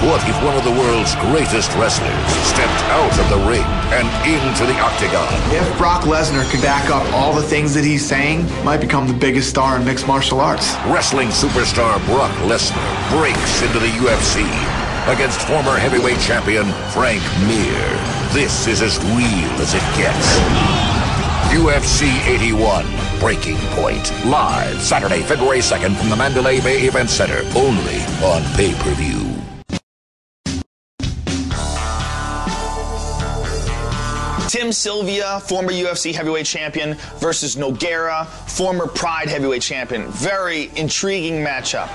What if one of the world's greatest wrestlers stepped out of the ring and into the octagon? If Brock Lesnar could back up all the things that he's saying, might become the biggest star in mixed martial arts. Wrestling superstar Brock Lesnar breaks into the UFC against former heavyweight champion Frank Mir. This is as real as it gets. UFC 81, Breaking Point. Live Saturday, February 2nd from the Mandalay Bay Event Center. Only on pay-per-view. Tim Sylvia, former UFC heavyweight champion, versus Nogueira, former Pride heavyweight champion. Very intriguing matchup.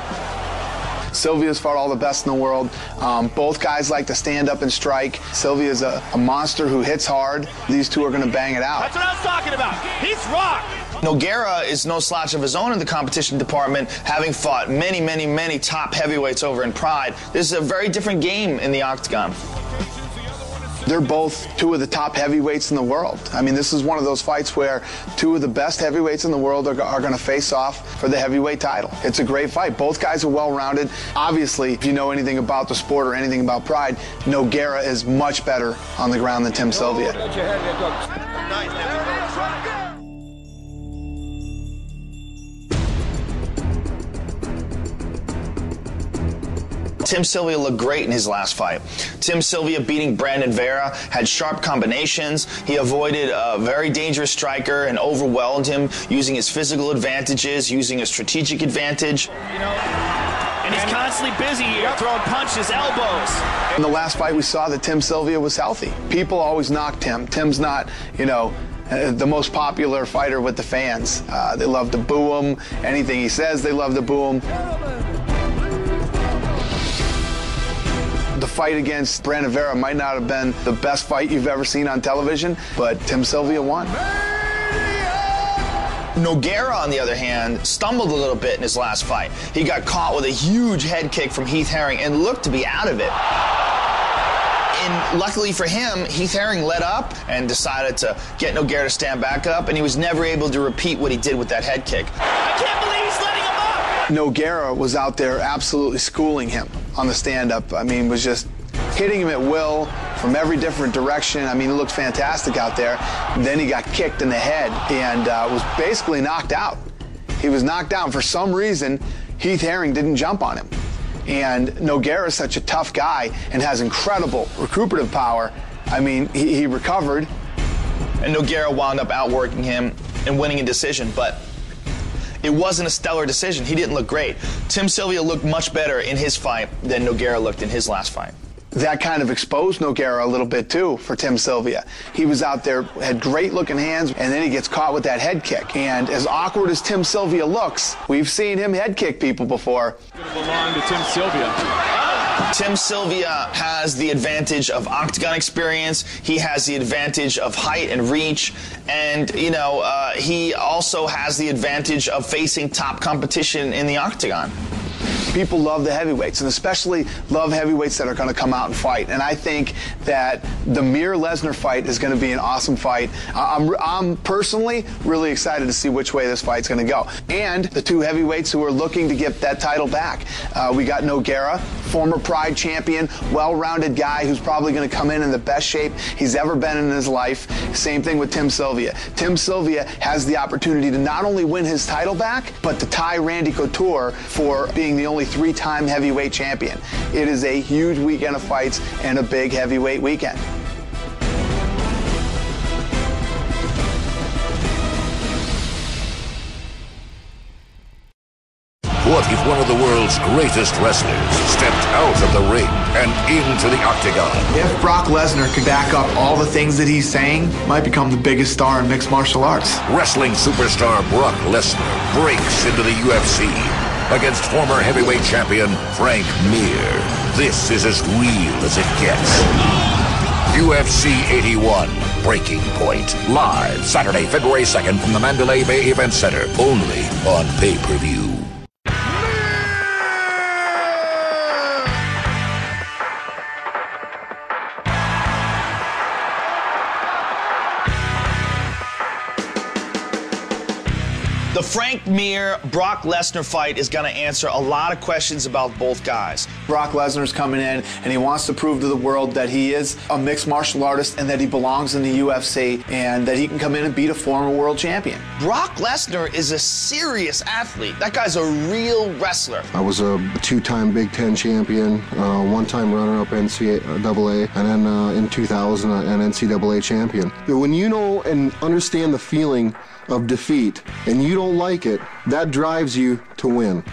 Sylvia's fought all the best in the world. Both guys like to stand up and strike. Sylvia's a monster who hits hard. These two are going to bang it out. That's what I was talking about. He's rock. Nogueira is no slouch of his own in the competition department, having fought many top heavyweights over in Pride. This is a very different game in the octagon. They're both two of the top heavyweights in the world. I mean, this is one of those fights where two of the best heavyweights in the world are going to face off for the heavyweight title. It's a great fight. Both guys are well-rounded. Obviously, if you know anything about the sport or anything about Pride, Nogueira is much better on the ground than Tim Sylvia. Tim Sylvia looked great in his last fight. Tim Sylvia beating Brandon Vera had sharp combinations. He avoided a very dangerous striker and overwhelmed him using his physical advantages, using a strategic advantage. And he's constantly busy here, throwing punches, elbows. In the last fight, we saw that Tim Sylvia was healthy. People always knock Tim. Tim's not, the most popular fighter with the fans. They love to boo him. Anything he says, they love to boo him. The fight against Brandon Vera might not have been the best fight you've ever seen on television, but Tim Sylvia won. Nogueira, on the other hand, stumbled a little bit in his last fight. He got caught with a huge head kick from Heath Herring and looked to be out of it. And luckily for him, Heath Herring let up and decided to get Nogueira to stand back up, and he was never able to repeat what he did with that head kick. I can't believe he's letting him up! Nogueira was out there absolutely schooling him on the stand-up. I mean, was just hitting him at will from every different direction. I mean, it looked fantastic out there. Then he got kicked in the head and was basically knocked out. He was knocked down. For some reason, Heath Herring didn't jump on him. And Nogueira is such a tough guy and has incredible recuperative power. I mean, he recovered. And Nogueira wound up outworking him and winning a decision, but it wasn't a stellar decision. He didn't look great. Tim Sylvia looked much better in his fight than Nogueira looked in his last fight. That kind of exposed Nogueira a little bit, too, for Tim Sylvia. He was out there, had great-looking hands, and then he gets caught with that head kick. And as awkward as Tim Sylvia looks, we've seen him head kick people before. It's going to belong to Tim Sylvia. Tim Sylvia has the advantage of octagon experience. He has the advantage of height and reach. And, he also has the advantage of facing top competition in the octagon. People love the heavyweights, and especially love heavyweights that are going to come out and fight. And I think that the Mir-Lesnar fight is going to be an awesome fight. I'm personally really excited to see which way this fight's going to go. And the two heavyweights who are looking to get that title back. We got Nogueira, former Pride champion, well-rounded guy who's probably going to come in the best shape he's ever been in his life. Same thing with Tim Sylvia. Tim Sylvia has the opportunity to not only win his title back, but to tie Randy Couture for being the only three-time heavyweight champion. It is a huge weekend of fights and a big heavyweight weekend. What if one of the world's greatest wrestlers stepped out of the ring and into the octagon? If Brock Lesnar could back up all the things that he's saying, might become the biggest star in mixed martial arts. Wrestling superstar Brock Lesnar breaks into the UFC against former heavyweight champion Frank Mir. This is as real as it gets. UFC 81, Breaking Point. Live Saturday, February 2nd from the Mandalay Bay Event Center. Only on pay-per-view. The Frank Mir, Brock Lesnar fight is going to answer a lot of questions about both guys. Brock Lesnar's coming in, and he wants to prove to the world that he is a mixed martial artist and that he belongs in the UFC and that he can come in and beat a former world champion. Brock Lesnar is a serious athlete. That guy's a real wrestler. I was a two-time Big Ten champion, one-time runner-up NCAA, and then in 2000 an NCAA champion. When you know and understand the feeling of defeat and you don't like it, that drives you to win.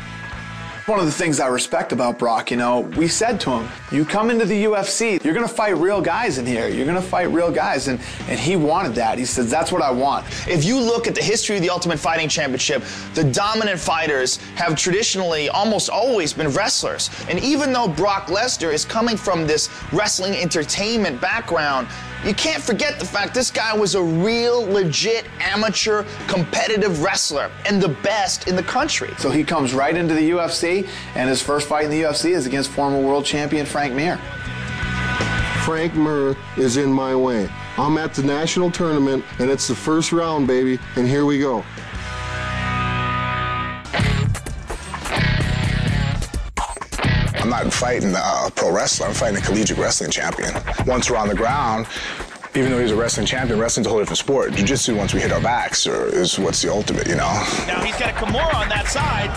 One of the things I respect about Brock, you know, we said to him, you come into the UFC, you're going to fight real guys in here. You're going to fight real guys. And he wanted that. He says, that's what I want. If you look at the history of the Ultimate Fighting Championship, the dominant fighters have traditionally almost always been wrestlers. And even though Brock Lesnar is coming from this wrestling entertainment background, you can't forget the fact this guy was a real, legit, amateur, competitive wrestler and the best in the country. So he comes right into the UFC, and his first fight in the UFC is against former world champion Frank Mir. Frank Mir is in my way. I'm at the national tournament, and it's the first round, baby, and here we go. I'm not fighting a pro wrestler, I'm fighting a collegiate wrestling champion. Once we're on the ground, even though he's a wrestling champion, wrestling's a whole different sport. Jiu-jitsu, once we hit our backs, is what's the ultimate, you know? Now he's got a Kimura on that side.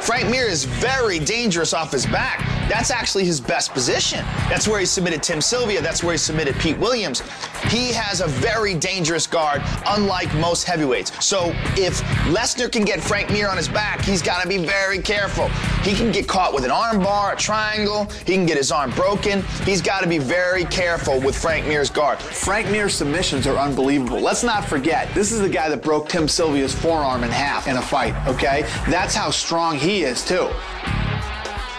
Frank Mir is very dangerous off his back. That's actually his best position. That's where he submitted Tim Sylvia. That's where he submitted Pete Williams. He has a very dangerous guard, unlike most heavyweights. So if Lesnar can get Frank Mir on his back, he's got to be very careful. He can get caught with an arm bar, a triangle. He can get his arm broken. He's got to be very careful with Frank Mir's guard. Frank Mir's submissions are unbelievable. Let's not forget, this is the guy that broke Tim Sylvia's forearm in half in a fight, okay? That's how strong he is, too.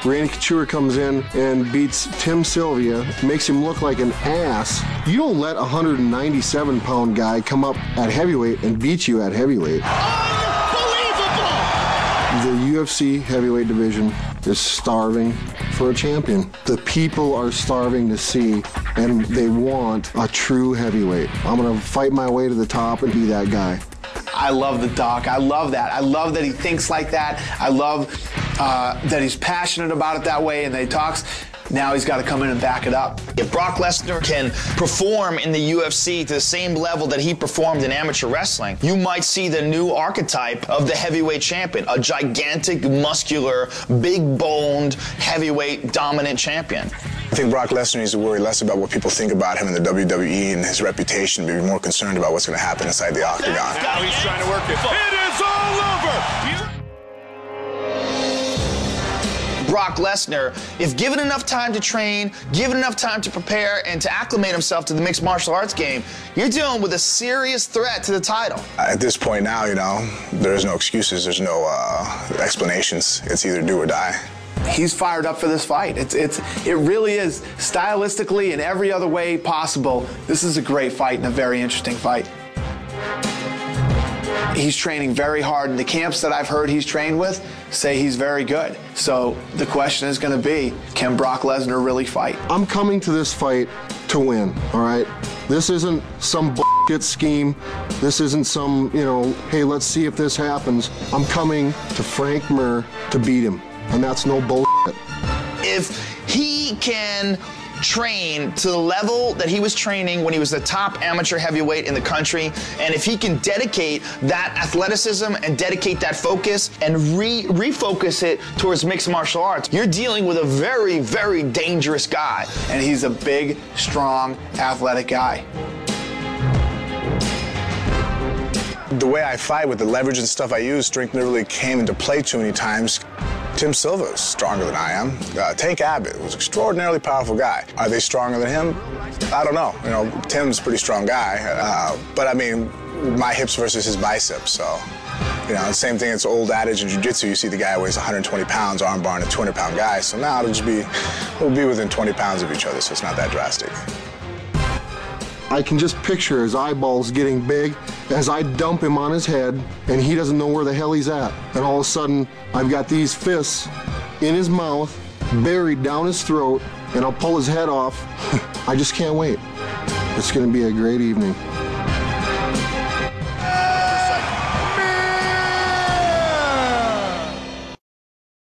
Randy Couture comes in and beats Tim Sylvia, makes him look like an ass. You don't let a 197-pound guy come up at heavyweight and beat you at heavyweight. The UFC heavyweight division is starving for a champion. The people are starving to see, and they want a true heavyweight. I'm gonna fight my way to the top and be that guy. I love the Doc. I love that. I love that he thinks like that. I love that he's passionate about it that way and that he talks. Now he's got to come in and back it up. If Brock Lesnar can perform in the UFC to the same level that he performed in amateur wrestling, you might see the new archetype of the heavyweight champion, a gigantic, muscular, big-boned, heavyweight dominant champion. I think Brock Lesnar needs to worry less about what people think about him in the WWE and his reputation, be more concerned about what's going to happen inside the octagon. Now he's trying to work it. It is all over! Brock Lesnar, if given enough time to train, given enough time to prepare, and to acclimate himself to the mixed martial arts game, you're dealing with a serious threat to the title. At this point now, you know, there's no excuses, there's no explanations. It's either do or die. He's fired up for this fight. It really is, stylistically and every other way possible. This is a great fight and a very interesting fight. He's training very hard, and the camps that I've heard he's trained with say he's very good. So the question is going to be, can Brock Lesnar really fight? I'm coming to this fight to win, all right? This isn't some bullshit scheme. This isn't some, you know, hey, let's see if this happens. I'm coming to Frank Mir to beat him, and that's no bullshit. If he can train to the level that he was training when he was the top amateur heavyweight in the country, and if he can dedicate that athleticism and dedicate that focus and refocus it towards mixed martial arts, you're dealing with a very, very dangerous guy. And he's a big, strong, athletic guy. The way I fight with the leverage and stuff I use, strength never really came into play too many times. Tim Silva is stronger than I am. Tank Abbott was an extraordinarily powerful guy. Are they stronger than him? I don't know. You know, Tim's a pretty strong guy. But I mean, my hips versus his biceps, so. You know, the same thing, it's an old adage in jiu-jitsu. You see the guy weighs 120 pounds, arm bar, and a 200-pound guy. So now we'll be within 20 pounds of each other, so it's not that drastic. I can just picture his eyeballs getting big as I dump him on his head, and he doesn't know where the hell he's at. And all of a sudden, I've got these fists in his mouth, buried down his throat, and I'll pull his head off. I just can't wait. It's going to be a great evening.